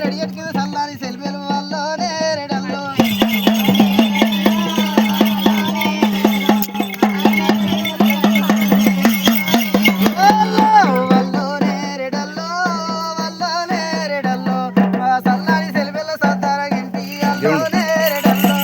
రెడియట్కి సల్లాని సెల్బెలు వల్లోనే రెడల్లో వల్లోనే రెడల్లో వల్లోనే రెడల్లో సల్లాని సెల్బెలు సద్దార గింటి అల్లోనే రెడల్లో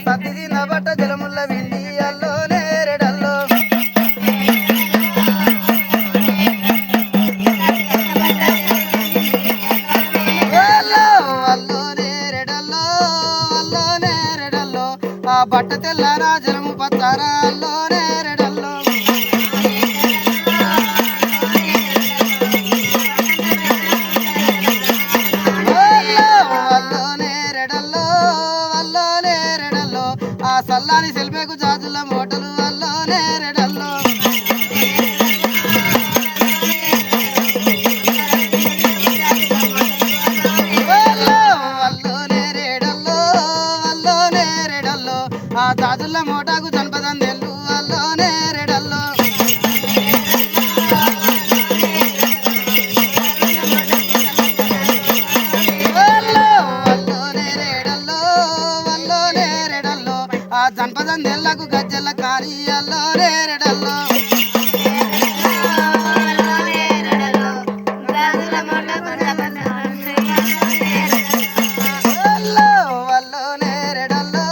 సత్తిది నబట్ట జలముల్ల విండి అల్లోనే రెడల్లో అల్లోనే రెడల్లో అల్లోనే రెడల్లో ఆ బట్ట తెల్లారా జలము పచ్చారా అల్లోనే రెడల్లో అల్లోనే రెడల్లో అల్లోనే రెడల్లో ఆ సల్లాని సెల్బేకు జాజుల మోటలు అల్లోనే రెడల్లో అల్లోనే రెడల్లో అల్లోనే రెడల్లో ఆ జాజుల మోటాకు జనపదందెల్లు అల్లోనే రెడల్లో అల్లోనే రెడల్లో అల్లోనే రెడల్లో ఆ జనపదందెల్లకు గజ్జల కారి అల్లోనే రెడల్లో అల్లోనే రెడల్లో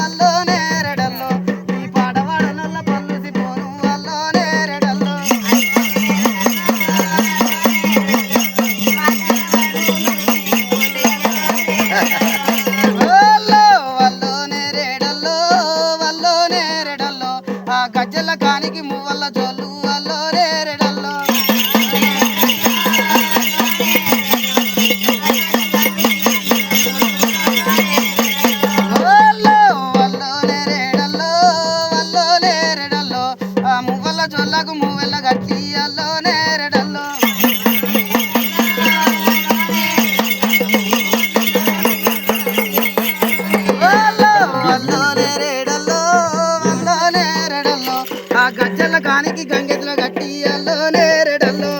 అల్లోనే రెడల్లో ఈ పాడవాడనల్ల పల్లుసి పోను అల్లోనే రెడల్లో వల్లోనే రెడల్లో వల్లోనే రెడల్లో ఆ గజ్జల కానికి మువ్వల్ల జోళ్ళు అల్లోనే రెడల్లో వల్లోనే రెడల్లో వల్లోనే రెడల్లో ఆ మువ్వల్ల జోళ్ళకు మువ్వెల్ల గట్టి అల్లోనే రెడల్లో వల్లోనే రెడల్లో వల్లోనే రెడల్లో ఆ గజ్జల కానికి గంగెతుల గట్టి అల్లోనే రెడల్లో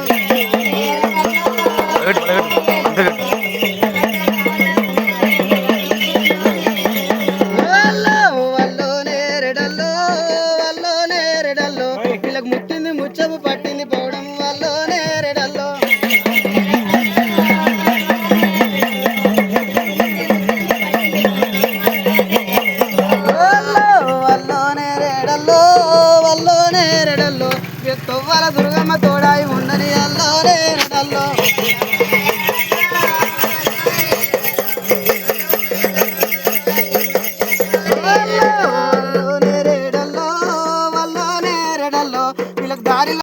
వల్లోనే రెడల్లో వల్లోనే రెడల్లో వీళ్ళకి ముట్టింది ముచ్చపు పట్టింది పోవడం వల్లోనే రెడల్లో వల్లోనే రెడల్లో వల్లోనే రెడల్లో తొవ్వల దుర్గమ్మ తోడాయి